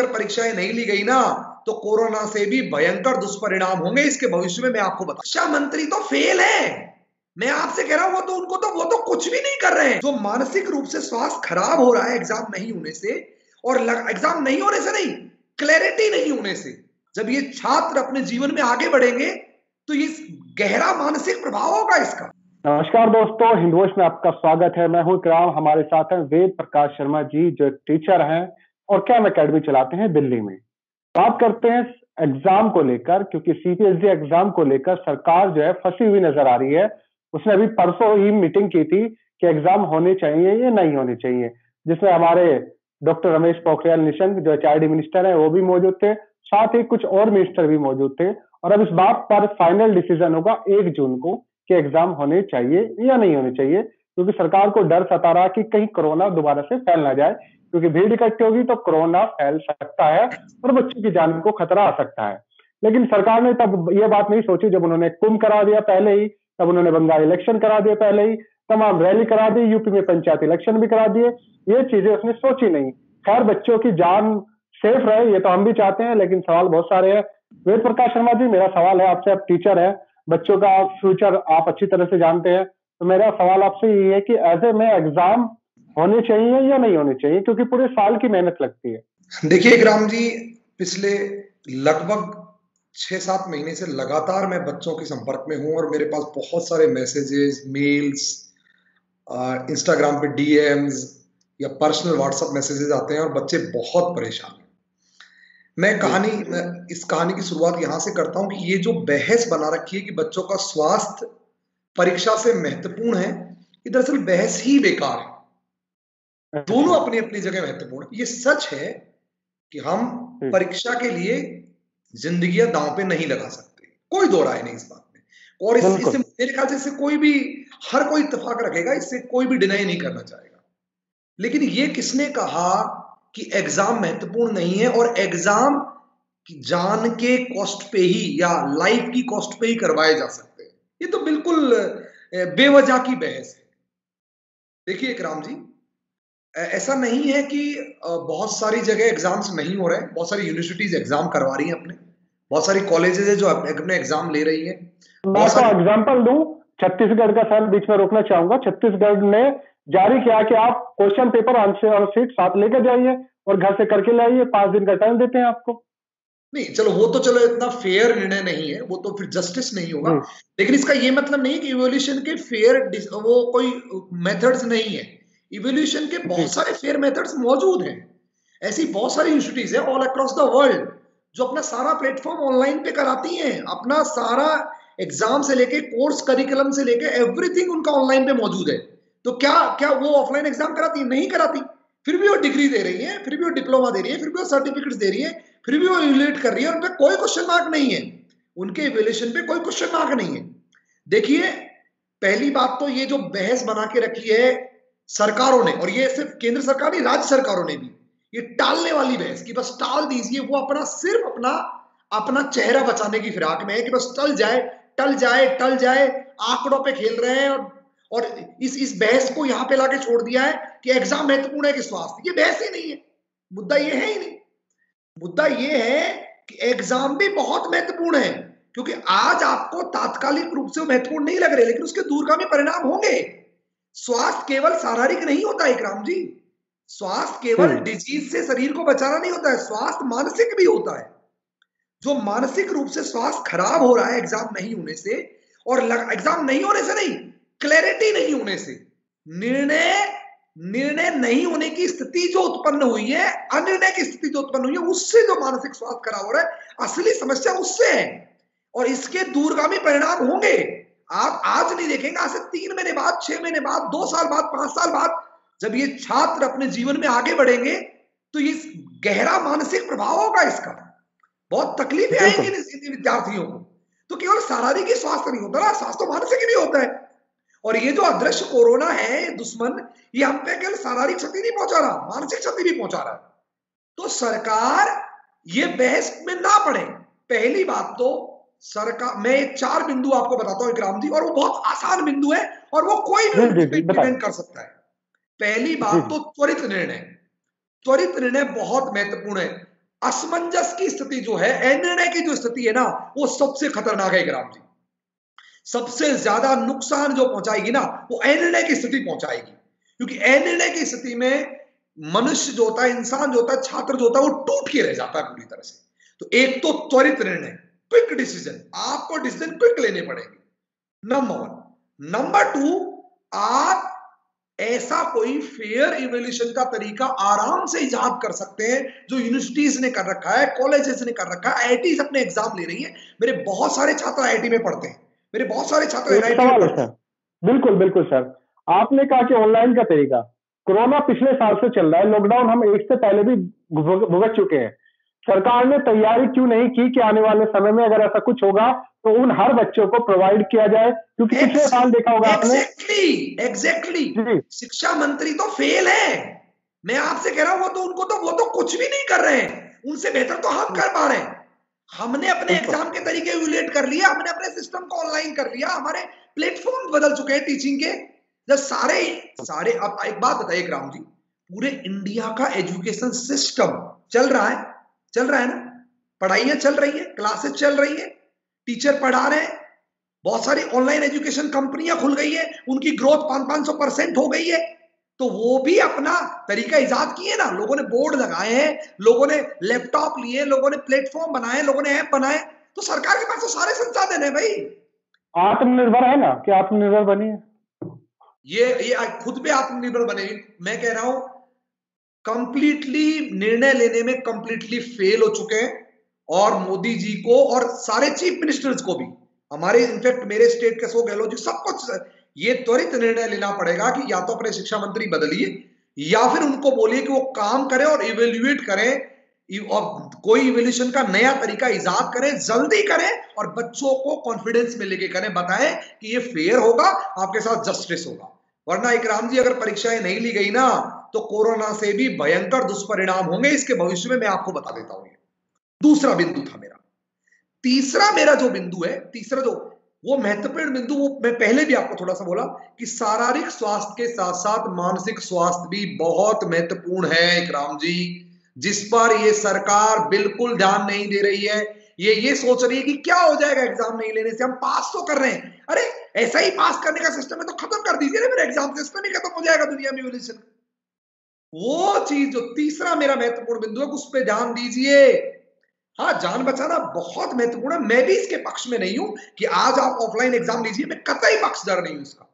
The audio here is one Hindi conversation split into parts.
अगर परीक्षाएं नहीं ली गई ना तो कोरोना से भी भयंकर दुष्परिणाम होंगे इसके भविष्य में। मैं आपको बता, शिक्षा मंत्री तो फेल है। मैं आपसे कह रहा हूं वो तो कुछ भी नहीं कर रहे हैं। जो मानसिक रूप से स्वास्थ्य खराब हो रहा है एग्जाम नहीं होने से, और एग्जाम नहीं होने से नहीं, क्लैरिटी नहीं होने से, जब ये छात्र अपने जीवन में आगे बढ़ेंगे तो ये गहरा मानसिक प्रभाव होगा इसका। नमस्कार दोस्तों, हिंदवोश में आपका स्वागत है। मैं हूं इकराम। हमारे साथ हैं वेद प्रकाश शर्मा जी, जो एक टीचर हैं और कैम एकेडमी चलाते हैं दिल्ली में। बात करते हैं एग्जाम को लेकर, क्योंकि सीपीएससी एग्जाम को लेकर सरकार जो है फंसी हुई नजर आ रही है। उसने अभी परसों ही मीटिंग की थी कि एग्जाम होने चाहिए या नहीं होने चाहिए, जिसमें हमारे डॉक्टर रमेश पोखरियाल निशंक जो एचआरडी मिनिस्टर है वो भी मौजूद थे, साथ ही कुछ और मिनिस्टर भी मौजूद थे। और अब इस बात पर फाइनल डिसीजन होगा 1 जून को कि एग्जाम होने चाहिए या नहीं होने चाहिए, क्योंकि सरकार को डर सता रहा कि कहीं कोरोना दोबारा से फैल ना जाए, क्योंकि भीड़ इकट्ठी होगी तो कोरोना फैल सकता है और बच्चों की जान को खतरा आ सकता है। लेकिन सरकार ने तब ये बात नहीं सोची जब उन्होंने कुंभ करा दिया पहले ही, तब उन्होंने बंगाल इलेक्शन करा दिए पहले ही, तमाम रैली करा दी, यूपी में पंचायत इलेक्शन भी करा दिए। ये चीजें उसने सोची नहीं। खैर, बच्चों की जान सेफ रहे ये तो हम भी चाहते हैं, लेकिन सवाल बहुत सारे हैं। वेद प्रकाश शर्मा जी, मेरा सवाल है आपसे, आप टीचर है, बच्चों का फ्यूचर आप अच्छी तरह से जानते हैं, तो मेरा सवाल आपसे ये है कि ऐसे में एग्जाम होने चाहिए या नहीं होने चाहिए, क्योंकि पूरे साल की मेहनत लगती है। देखिए इकराम जी, पिछले लगभग 6-7 महीने से लगातार मैं बच्चों के संपर्क में हूं और मेरे पास बहुत सारे मैसेजेस, मेल्स, इंस्टाग्राम पे डीएम्स या पर्सनल व्हाट्सएप मैसेजेस आते हैं और बच्चे बहुत परेशान हैं। मैं इस कहानी की शुरुआत यहां से करता हूं कि ये जो बहस बना रखी है कि बच्चों का स्वास्थ्य परीक्षा से महत्वपूर्ण है, ये दरअसल बहस ही बेकार है। दोनों अपनी अपनी जगह महत्वपूर्ण है। ये सच है कि हम परीक्षा के लिए जिंदगियां दांव पे नहीं लगा सकते, कोई दो राय नहीं इस बात में। और इससे मेरे ख्याल से इससे हर कोई इत्तेफाक रखेगा, इससे कोई भी डिनाई नहीं करना चाहेगा। लेकिन ये किसने कहा कि एग्जाम महत्वपूर्ण नहीं है और एग्जाम की जान के कॉस्ट पे ही या लाइफ की कॉस्ट पे ही करवाए जा सकते हैं? ये तो बिल्कुल बेवजह की बहस है। देखिए इकराम जी, ऐसा नहीं है कि बहुत सारी जगह एग्जाम्स नहीं हो रहे हैं। बहुत सारी यूनिवर्सिटीज एग्जाम करवा रही हैं अपने, बहुत सारी कॉलेजेस है जो अपने एग्जाम ले रही है। मैं तो एग्जाम्पल दूं, छत्तीसगढ़ का सर बीच में रोकना चाहूंगा। छत्तीसगढ़ ने जारी किया कि आप क्वेश्चन पेपर आंसर शीट साथ लेकर जाइए और घर से करके लाइए, 5 दिन का टाइम देते हैं आपको। नहीं, चलो इतना फेयर निर्णय नहीं है, वो तो फिर जस्टिस नहीं होगा। लेकिन इसका ये मतलब नहीं कि इवोल्यूशन के फेयर वो कोई मेथड्स नहीं है। इवोल्यूशन के बहुत सारे फेयर मेथड्स मौजूद हैं। ऐसी बहुत सारी यूनिवर्सिटीज है ऑल अक्रॉस द वर्ल्ड जो अपना सारा प्लेटफॉर्म ऑनलाइन पे कराती हैं। अपना सारा एग्जाम से लेके कोर्स करिकुलम से लेके एवरीथिंग उनका ऑनलाइन पे मौजूद है। तो क्या वो ऑफलाइन एग्जाम कराती है? नहीं कराती। फिर भी वो डिग्री दे रही है, फिर भी वो डिप्लोमा दे रही है, फिर भी वो सर्टिफिकेट्स दे रही है, फिर भी वो इवैल्यूएट कर रही है। उन पे कोई क्वेश्चन मार्क नहीं है, उनके इवैल्यूएशन पे कोई क्वेश्चन मार्क नहीं है। देखिए, पहली बात तो ये जो बहस बना के रखी है सरकारों ने, और ये सिर्फ केंद्र सरकार नहीं, राज्य सरकारों ने भी, ये टालने वाली बहस कि बस टाल दीजिए। वो सिर्फ अपना चेहरा बचाने की फिराक में है कि बस टल जाए, आंकड़ों पे खेल रहे हैं। और इस बहस को यहां पे लाके छोड़ दिया है कि एग्जाम महत्वपूर्ण है कि स्वास्थ्य। ये बहस ही नहीं है, मुद्दा ये है ही नहीं। मुद्दा ये है कि एग्जाम भी बहुत महत्वपूर्ण है, क्योंकि आज आपको तात्कालिक रूप से महत्वपूर्ण नहीं लग रहे, लेकिन उसके दूरगामी परिणाम होंगे। स्वास्थ्य केवल शारीरिक नहीं होता है इकराम जी, स्वास्थ्य केवल डिजीज से शरीर को बचाना नहीं होता है, स्वास्थ्य मानसिक भी होता है। जो मानसिक रूप से स्वास्थ्य खराब हो रहा है एग्जाम नहीं होने से, और एग्जाम नहीं होने से नहीं, क्लैरिटी नहीं होने से, निर्णय नहीं होने की स्थिति जो उत्पन्न हुई है, अनिर्णय की स्थिति जो उत्पन्न हुई है, उससे जो मानसिक स्वास्थ्य खराब हो रहा है, असली समस्या उससे है। और इसके दूरगामी परिणाम होंगे। आप आज नहीं देखेंगे, आज से 3 महीने बाद, 6 महीने बाद, 2 साल बाद, 5 साल बाद, जब ये छात्र अपने जीवन में आगे बढ़ेंगे तो ये गहरा मानसिक प्रभाव होगा इसका। बहुत तकलीफें आएंगी इन विद्यार्थियों को। तो केवल शारीरिक ही स्वास्थ्य नहीं होता ना, स्वास्थ्य तो मानसिक भी होता है। और ये जो अदृश्य कोरोना है दुश्मन, ये हम पे केवल शारीरिक क्षति नहीं पहुंचा रहा, मानसिक क्षति भी पहुंचा रहा है। तो सरकार ये बहस में ना पड़े। पहली बात तो सरकार, मैं 4 बिंदु आपको बताता हूं इकराम जी, और वो बहुत आसान बिंदु है और वो कोई भी इम्प्लीमेंट कर सकता है। पहली बात तो त्वरित निर्णय बहुत महत्वपूर्ण है। असमंजस की स्थिति जो है, अनिर्णय की जो स्थिति है ना, वो सबसे खतरनाक है ग्राम जी। सबसे ज्यादा नुकसान जो पहुंचाएगी ना, वो अनिर्णय की स्थिति पहुंचाएगी, क्योंकि अनिर्णय की स्थिति में मनुष्य जो होता है, इंसान जो होता है, छात्र जो होता है, वो टूट के रह जाता है पूरी तरह से। तो एक तो त्वरित निर्णय, क्विक डिसीजन, आपको डिसीजन क्विक लेने पड़ेंगे, नंबर 1। नंबर 2, आप ऐसा कोई फेयर इवैल्यूएशन का तरीका आराम से इजाद कर सकते हैं जो यूनिवर्सिटीज ने कर रखा है, कॉलेजेस ने कर रखा है, आईआईटीज अपने एग्जाम ले रही है। मेरे बहुत सारे छात्र आईआईटी में पढ़ते हैं, मेरे बहुत सारे छात्र एक एनआईटी में सवाल है पढ़ते हैं। सर। बिल्कुल बिल्कुल सर, आपने कहा कि ऑनलाइन का तरीका, कोरोना पिछले साल से चल रहा है, लॉकडाउन हम एक से पहले भी भुगत चुके हैं। सरकार ने तैयारी क्यों नहीं की कि आने वाले समय में अगर ऐसा कुछ होगा तो उन हर बच्चों को प्रोवाइड किया जाए? क्योंकि पिछले साल देखा होगा आपने। एग्जैक्टली शिक्षा मंत्री तो फेल है। मैं आपसे कह रहा हूं, वो तो कुछ भी नहीं कर रहे हैं, उनसे बेहतर तो हम कर पा रहे हैं। हमने अपने एग्जाम के तरीके इवैल्यूएट कर लिया, हमने अपने सिस्टम को ऑनलाइन कर लिया, हमारे प्लेटफॉर्म बदल चुके हैं टीचिंग के। जब सारे अब एक बात बताइए राम जी, पूरे इंडिया का एजुकेशन सिस्टम चल रहा है ना, पढ़ाइयां चल रही है, क्लासेस चल रही है, टीचर पढ़ा रहे हैं, बहुत सारी ऑनलाइन एजुकेशन कंपनियां खुल गई है, उनकी ग्रोथ 500% हो गई है। तो वो भी अपना तरीका इजाद किए ना, लोगों ने बोर्ड लगाए हैं, लोगों ने लैपटॉप लिए, लोगों ने प्लेटफॉर्म बनाए, लोगों ने ऐप बनाए। तो सरकार के पास तो सारे संसाधन है भाई। आत्मनिर्भर है ना, कि आत्मनिर्भर बनिए, ये खुद पे आत्मनिर्भर बने। मैं कह रहा हूं कंप्लीटली निर्णय लेने में कंप्लीटली फेल हो चुके हैं, और मोदी जी को और सारे चीफ मिनिस्टर्स को भी, हमारे इनफैक्ट मेरे स्टेट के अशोक गहलोत जी, सबको ये त्वरित निर्णय लेना पड़ेगा कि या तो अपने शिक्षा मंत्री बदलिए, या फिर उनको बोलिए कि वो काम करें और इवेल्युएट करें, और कोई इवेल्यूशन का नया तरीका इजाद करें, जल्दी करें, और बच्चों को कॉन्फिडेंस में लेके करें, बताएं कि ये फेयर होगा, आपके साथ जस्टिस होगा। वरना इकराम जी, अगर परीक्षाएं नहीं ली गई ना, तो कोरोना से भी भयंकर दुष्परिणाम होंगे इसके भविष्य में, मैं आपको बता देता हूं। दूसरा बिंदु था मेरा। तीसरा मेरा जो बिंदु है, तीसरा जो वो महत्वपूर्ण बिंदु, वो मैं पहले भी आपको थोड़ा सा बोला कि शारीरिक स्वास्थ्य के साथ साथ मानसिक स्वास्थ्य भी बहुत महत्वपूर्ण है इकराम जी, जिस पर ये सरकार बिल्कुल ध्यान नहीं दे रही है। ये सोच रही है कि क्या हो जाएगा एग्जाम नहीं लेने से, हम पास तो कर रहे हैं। अरे ऐसा ही पास करने का सिस्टम है तो खत्म कर दीजिए ना, मेरा एग्जाम सिस्टम ही खत्म हो जाएगा दुनिया में इवोल्यूशन। वो चीज जो तीसरा मेरा महत्वपूर्ण बिंदु है, उस पर ध्यान दीजिए। हाँ, जान बचाना बहुत महत्वपूर्ण है, मैं भी इसके पक्ष में नहीं हूं कि आज आप ऑफलाइन एग्जाम लीजिए, मैं कतई पक्षधर नहीं हूं इसका।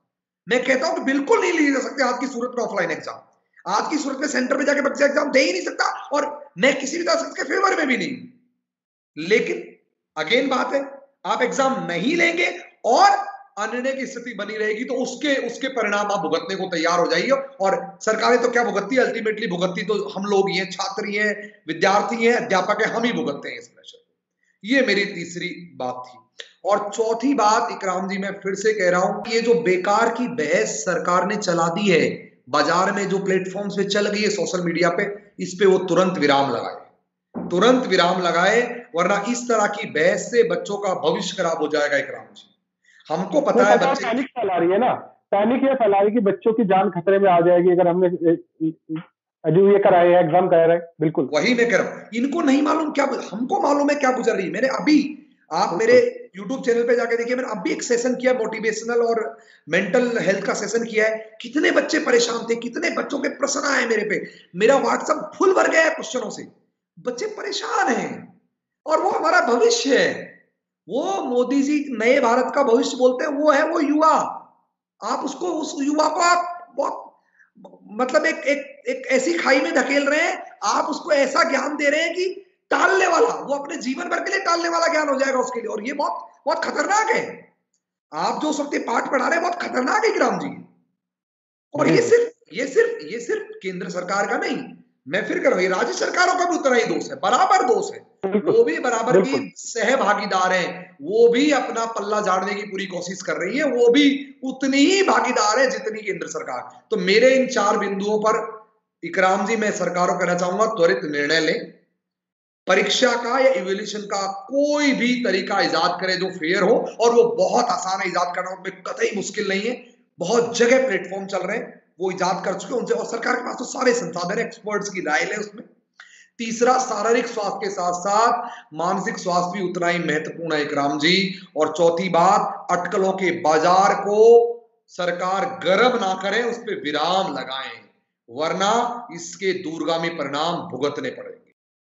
मैं कहता हूं कि बिल्कुल नहीं लिए जा सकते आज की सूरत में ऑफलाइन एग्जाम। आज की सूरत में सेंटर पे जाके बच्चा एग्जाम दे ही नहीं सकता, और मैं किसी भी तरह के फेवर में भी नहीं। लेकिन अगेन बात है, आप एग्जाम नहीं लेंगे और अनिर्णय की स्थिति बनी रहेगी, तो उसके परिणाम आप भुगतने को तैयार हो जाइए। और सरकारें तो क्या भुगतती है, अल्टीमेटली भुगतती तो हम लोग ही हैं, छात्र ही हैं, विद्यार्थी हैं, अध्यापक हैं, हम ही भुगतते हैं इस प्रेशर को। ये मेरी तीसरी बात थी। और चौथी बात इकराम जी, मैं फिर से कह रहा हूं कि ये जो बेकार की बहस सरकार ने चला दी है, बाजार में जो प्लेटफॉर्म्स पे चल गई है, सोशल मीडिया पे, इस पे वो तुरंत विराम लगाए, वरना इस तरह की बहस से बच्चों का भविष्य खराब हो जाएगा इकराम जी। हमको पता है बच्चे पैनिक फैला रही है ना, पैनिक ये फैला रही है कि बच्चों की जान खतरे में आ जाएगी अगर हमने ये कराए है, एग्जाम करा है। बिल्कुल वही मैं कह रहा हूं, इनको नहीं मालूम क्या, हमको मालूम है क्या गुजर रही है। मैंने अभी, आप मेरे YouTube चैनल पे जाके देखिए, मैंने अभी एक सेशन किया, मोटिवेशनल और मेंटल हेल्थ का सेशन किया है। कितने बच्चे परेशान थे, कितने बच्चों के प्रश्न आए मेरे पे, मेरा व्हाट्सएप फुल भर गया है क्वेश्चनों से। बच्चे परेशान हैं, और वो हमारा भविष्य है। वो मोदी जी नए भारत का भविष्य बोलते हैं, वो है वो युवा। आप उसको, उस युवा को आप बहुत मतलब एक ऐसी खाई में धकेल रहे हैं, आप उसको ऐसा ज्ञान दे रहे हैं कि टालने वाला, वो अपने जीवन भर के लिए टालने वाला ज्ञान हो जाएगा उसके लिए, और ये बहुत बहुत खतरनाक है। आप जो सकते पाठ पढ़ा रहे हैं बहुत खतरनाक है ग्राम जी। और ये सिर्फ केंद्र सरकार का नहीं, मैं फिर कह रहा हूं, राज्य सरकारों का भी उतना ही दोष है, बराबर दोष है। वो भी बराबर की सहभागीदार हैं, वो भी अपना पल्ला झाड़ने की पूरी कोशिश कर रही है, वो भी उतनी ही भागीदार है जितनी केंद्र सरकार। तो मेरे इन 4 बिंदुओं पर इकराम जी, मैं सरकारों को कहना चाहूंगा, त्वरित निर्णय लें। परीक्षा का या इवैल्यूएशन का कोई भी तरीका इजाद करे जो फेयर हो, और वो बहुत आसान है इजाद करना, उसमें कतई मुश्किल नहीं है। बहुत जगह प्लेटफॉर्म चल रहे हैं, वो इजाद कर चुके हैं उनसे, और सरकार के पास तो सारे संसाधन है, एक्सपर्ट्स की राय है उसमें। तीसरा, शारीरिक स्वास्थ्य के साथ साथ मानसिक स्वास्थ्य भी उतना ही महत्वपूर्ण है इकराम जी। और चौथी बात, अटकलों के बाजार को सरकार गर्म ना करे, उस पर विराम लगाएं, वरना इसके दूरगामी परिणाम भुगतने पड़ेंगे।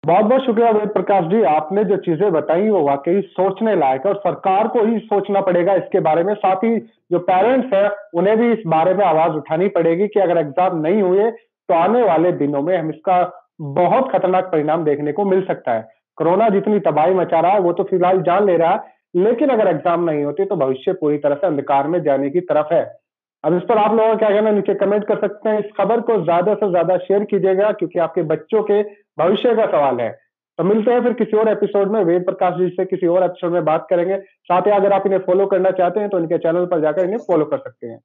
बहुत बहुत शुक्रिया वेद प्रकाश जी, आपने जो चीजें बताई वो वाकई सोचने लायक है और सरकार को ही सोचना पड़ेगा इसके बारे में। साथ ही जो पेरेंट्स हैं उन्हें भी इस बारे में आवाज उठानी पड़ेगी कि अगर एग्जाम नहीं हुए तो आने वाले दिनों में हम इसका बहुत खतरनाक परिणाम देखने को मिल सकता है। कोरोना जितनी तबाही मचा रहा है वो तो फिलहाल जान ले रहा है, लेकिन अगर एग्जाम नहीं होते तो भविष्य पूरी तरह से अंधकार में जाने की तरफ है। अब इस पर आप लोगों का क्या कहना, नीचे कमेंट कर सकते हैं। इस खबर को ज्यादा से ज्यादा शेयर कीजिएगा क्योंकि आपके बच्चों के भविष्य का सवाल है। तो मिलते हैं फिर किसी और एपिसोड में, वेद प्रकाश जी से किसी और एपिसोड में बात करेंगे। साथ ही अगर आप इन्हें फॉलो करना चाहते हैं तो इनके चैनल पर जाकर इन्हें फॉलो कर सकते हैं।